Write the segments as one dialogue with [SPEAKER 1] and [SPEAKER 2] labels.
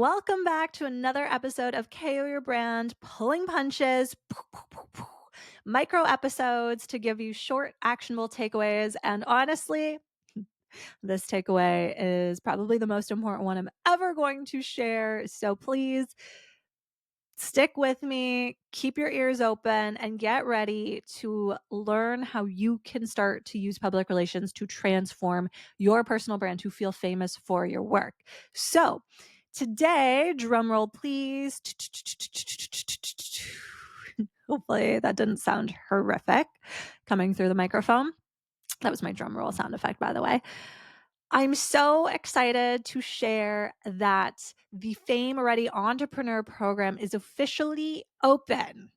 [SPEAKER 1] Welcome back to another episode of KO Your Brand, pulling punches, micro episodes to give you short, actionable takeaways. And honestly, this takeaway is probably the most important one I'm ever going to share. So please stick with me, keep your ears open, and get ready to learn how you can start to use public relations to transform your personal brand to feel famous for your work. So, today, drum roll please. Hopefully, that didn't sound horrific coming through the microphone. That was my drum roll sound effect, by the way. I'm so excited to share that the Fame Ready Entrepreneur Program is officially open.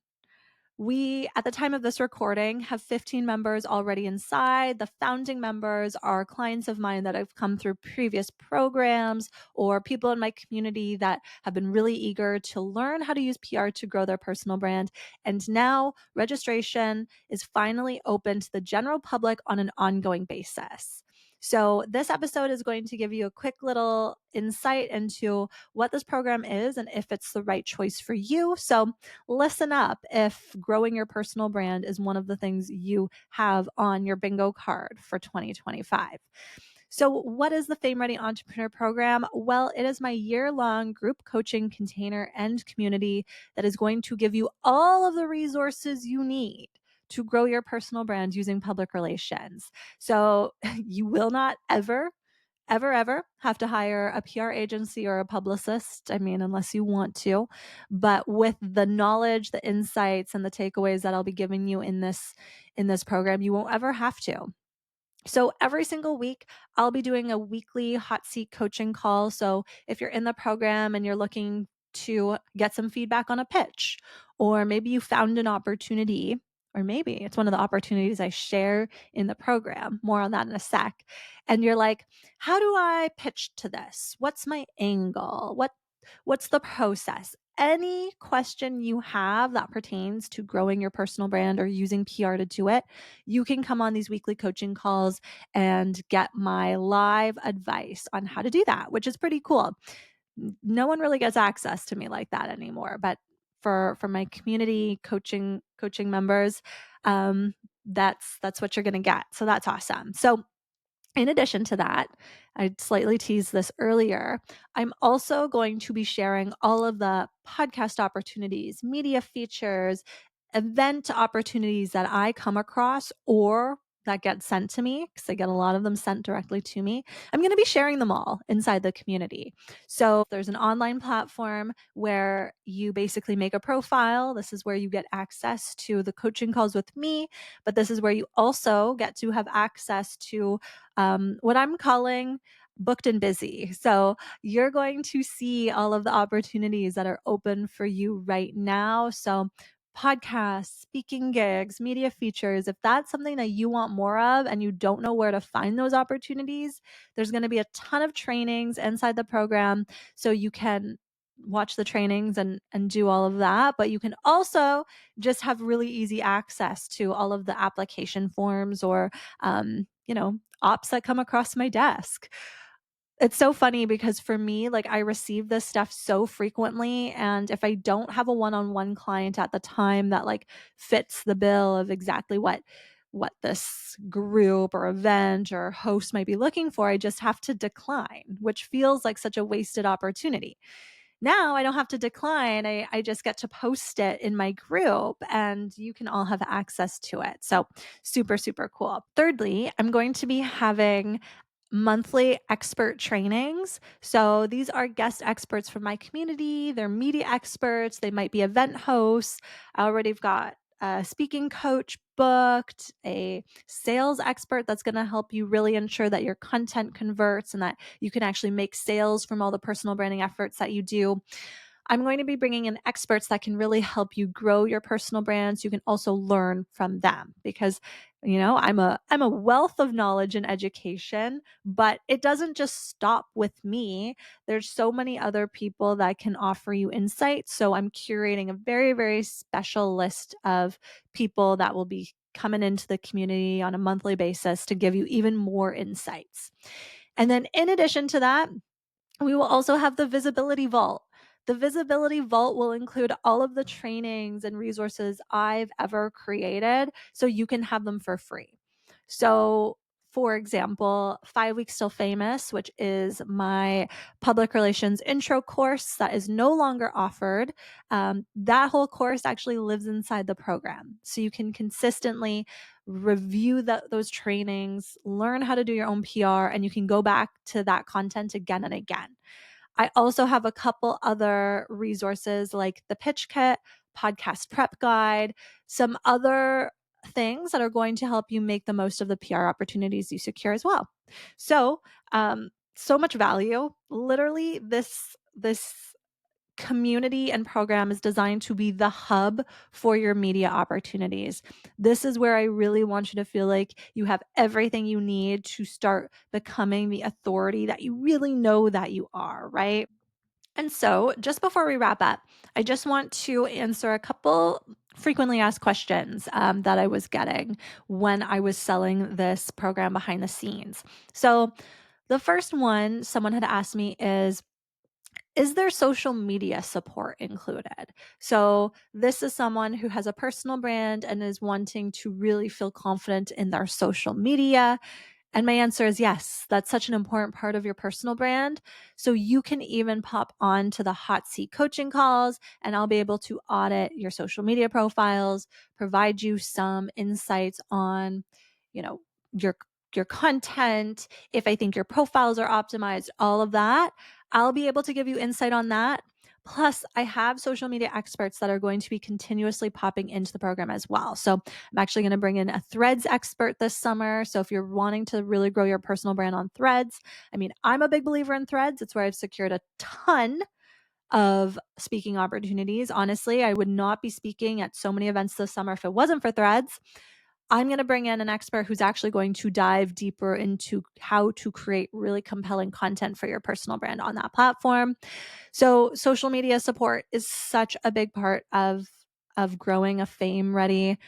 [SPEAKER 1] We, at the time of this recording, have 15 members already inside. The founding members are clients of mine that have come through previous programs or people in my community that have been really eager to learn how to use PR to grow their personal brand. And now registration is finally open to the general public on an ongoing basis. So this episode is going to give you a quick little insight into what this program is and if it's the right choice for you. So listen up if growing your personal brand is one of the things you have on your bingo card for 2025. So, what is the Fame Ready Entrepreneur Program? Well, it is my year-long group coaching container and community that is going to give you all of the resources you need to grow your personal brand using public relations. So, you will not ever have to hire a PR agency or a publicist. I mean, unless you want to, but with the knowledge, the insights, and the takeaways that I'll be giving you in this program, you won't ever have to. So every single week, I'll be doing a weekly hot seat coaching call. So if you're in the program and you're looking to get some feedback on a pitch, or maybe you found an opportunity, or maybe it's one of the opportunities I share in the program, more on that in a sec, and you're like, how do I pitch to this? What's my angle? What's the process? Any question you have that pertains to growing your personal brand or using PR to do it, you can come on these weekly coaching calls and get my live advice on how to do that, which is pretty cool. No one really gets access to me like that anymore, but for my community coaching members, that's what you're going to get. So that's awesome. So in addition to that, I slightly teased this earlier, I'm also going to be sharing all of the podcast opportunities, media features, event opportunities that I come across or that get sent to me, because I get a lot of them sent directly to me. I'm going to be sharing them all inside the community. So there's an online platform where you basically make a profile. This is where you get access to the coaching calls with me, but this is where you also get to have access to what I'm calling booked and busy. So you're going to see all of the opportunities that are open for you right now. So podcasts, speaking gigs, media features, if that's something that you want more of and you don't know where to find those opportunities, there's going to be a ton of trainings inside the program. So you can watch the trainings and do all of that, but you can also just have really easy access to all of the application forms or ops that come across my desk. It's so funny because for me, like, I receive this stuff so frequently, and if I don't have a one-on-one client at the time that like fits the bill of exactly what this group or event or host might be looking for, I just have to decline, which feels like such a wasted opportunity. Now I don't have to decline. I just get to post it in my group and you can all have access to it. So super, super cool. Thirdly, I'm going to be having monthly expert trainings. So these are guest experts from my community. They're media experts. They might be event hosts. I already have got a speaking coach booked, a sales expert that's going to help you really ensure that your content converts and that you can actually make sales from all the personal branding efforts that you do. I'm going to be bringing in experts that can really help you grow your personal brands. You can also learn from them because, I'm a wealth of knowledge and education, but it doesn't just stop with me. There's so many other people that can offer you insight. So I'm curating a very, very special list of people that will be coming into the community on a monthly basis to give you even more insights. And then in addition to that, We will also have the visibility vault. The visibility vault will include all of the trainings and resources I've ever created so you can have them for free. So, for example, 5 Weeks Still Famous, which is my public relations intro course that is no longer offered, that whole course actually lives inside the program. So you can consistently review those trainings, learn how to do your own PR, and you can go back to that content again and again. I also have a couple other resources like the pitch kit, podcast prep guide, some other things that are going to help you make the most of the PR opportunities you secure as well. So, so much value. Literally, this community and program is designed to be the hub for your media opportunities. This is where I really want you to feel like you have everything you need to start becoming the authority that you really know that you are, right? And so, just before we wrap up, I just want to answer a couple frequently asked questions that I was getting when I was selling this program behind the scenes. So, the first one someone had asked me is there social media support included? So, this is someone who has a personal brand and is wanting to really feel confident in their social media. And my answer is yes, that's such an important part of your personal brand. So you can even pop on to the hot seat coaching calls, and I'll be able to audit your social media profiles, provide you some insights on, you know, your your content, if I think your profiles are optimized, all of that. I'll be able to give you insight on that. Plus, I have social media experts that are going to be continuously popping into the program as well. So, I'm actually going to bring in a threads expert this summer. So if you're wanting to really grow your personal brand on threads, I mean, I'm a big believer in threads. It's where I've secured a ton of speaking opportunities. Honestly, I would not be speaking at so many events this summer if it wasn't for threads. I'm going to bring in an expert who's actually going to dive deeper into how to create really compelling content for your personal brand on that platform. So, social media support is such a big part of growing a fame ready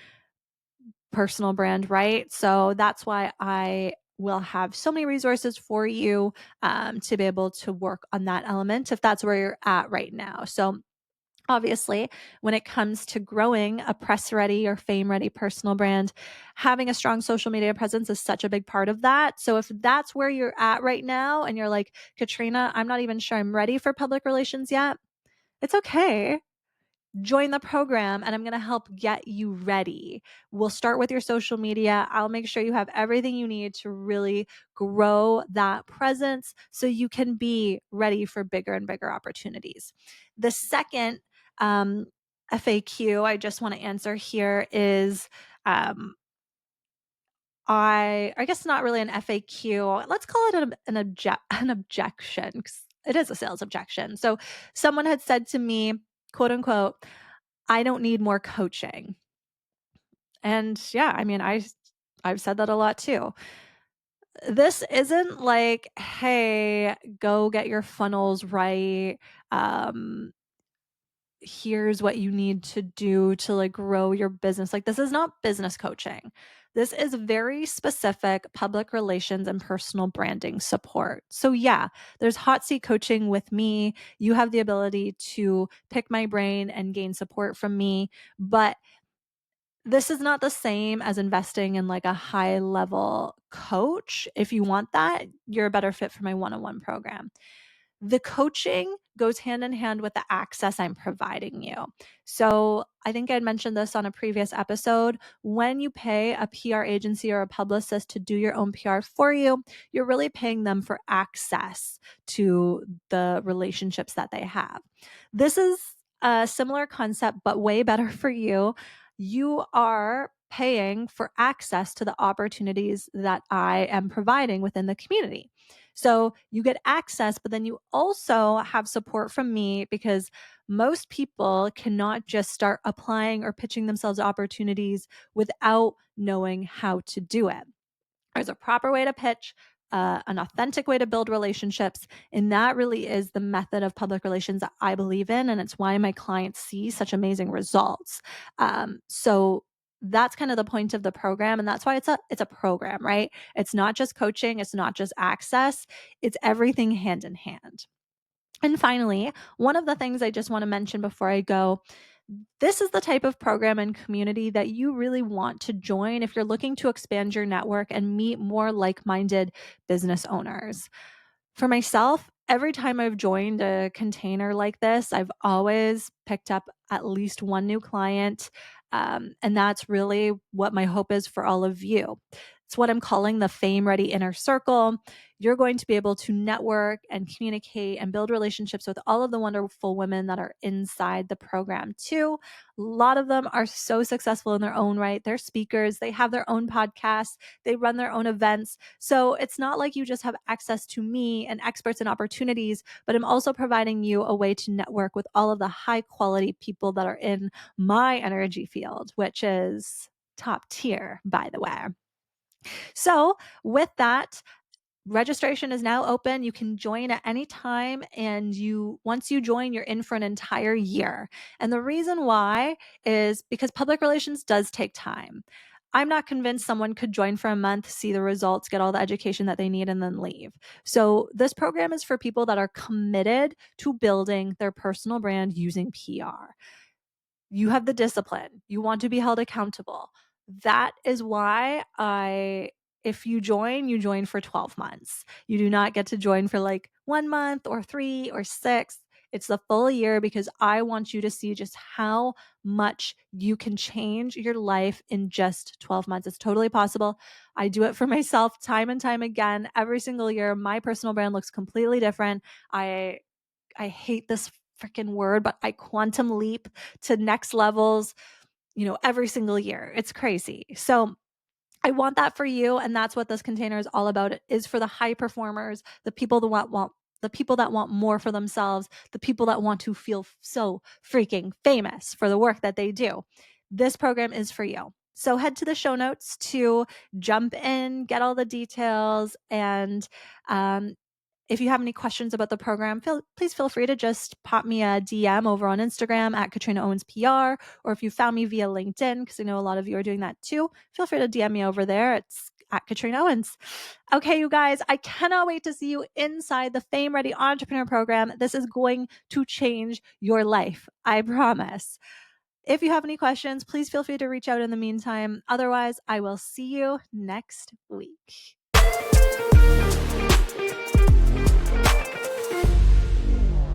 [SPEAKER 1] personal brand, right? So that's why I will have so many resources for you to be able to work on that element if that's where you're at right now. So, obviously, when it comes to growing a press ready or fame ready personal brand, having a strong social media presence is such a big part of that. So, if that's where you're at right now and you're like, Katrina, I'm not even sure I'm ready for public relations yet, it's okay. Join the program and I'm going to help get you ready. We'll start with your social media. I'll make sure you have everything you need to really grow that presence so you can be ready for bigger and bigger opportunities. The second FAQ I just want to answer here is um, I guess not really an FAQ. Let's call it an objection because it is a sales objection. So someone had said to me, quote unquote, I don't need more coaching. And yeah, I mean, I've said that a lot too. This isn't like, hey, go get your funnels right. Um, Here's what you need to do to like grow your business. Like, this is not business coaching. This is very specific public relations and personal branding support. So yeah, there's hot seat coaching with me. You have the ability to pick my brain and gain support from me, but this is not the same as investing in like a high level coach. If you want that, you're a better fit for my one-on-one program. The coaching goes hand in hand with the access I'm providing you. So I think I had mentioned this on a previous episode. When you pay a PR agency or a publicist to do your own PR for you, you're really paying them for access to the relationships that they have. This is a similar concept, but way better for you. You are paying for access to the opportunities that I am providing within the community. So you get access, but then you also have support from me because most people cannot just start applying or pitching themselves opportunities without knowing how to do it. There's a proper way to pitch, an authentic way to build relationships. And that really is the method of public relations that I believe in. And it's why my clients see such amazing results. So that's kind of the point of the program. And that's why it's a program, right? It's not just coaching. It's not just access. It's everything hand in hand. And finally, one of the things I just want to mention before I go, this is the type of program and community that you really want to join if you're looking to expand your network and meet more like-minded business owners. For myself, every time I've joined a container like this, I've always picked up at least one new client. And that's really what my hope is for all of you. It's what I'm calling the Fame Ready Inner Circle. You're going to be able to network and communicate and build relationships with all of the wonderful women that are inside the program, too. A lot of them are so successful in their own right. They're speakers, they have their own podcasts, they run their own events. So it's not like you just have access to me and experts and opportunities, but I'm also providing you a way to network with all of the high quality people that are in my energy field, which is top tier, by the way. So, with that, registration is now open. You can join at any time, and once you join, you're in for an entire year. And the reason why is because public relations does take time. I'm not convinced someone could join for a month, see the results, get all the education that they need, and then leave. So this program is for people that are committed to building their personal brand using PR. You have the discipline. You want to be held accountable. That is why if you join for 12 months. You do not get to join for like 1 month or 3 or 6. It's the full year because I want you to see just how much you can change your life in just 12 months. It's totally possible. I do it for myself time and time again. Every single year, my personal brand looks completely different. I hate this freaking word, but I quantum leap to next levels, every single year. It's crazy. So I want that for you. And that's what this container is all about. It is for the high performers, the people that want the people that want more for themselves, the people that want to feel so freaking famous for the work that they do. This program is for you. So head to the show notes to jump in, get all the details, and if you have any questions about the program, please feel free to just pop me a DM over on Instagram at Katrina Owens PR, or if you found me via LinkedIn, because I know a lot of you are doing that too, feel free to DM me over there. It's at Katrina Owens. Okay, you guys, I cannot wait to see you inside the Fame Ready Entrepreneur Program. This is going to change your life. I promise. If you have any questions, please feel free to reach out in the meantime. Otherwise, I will see you next week.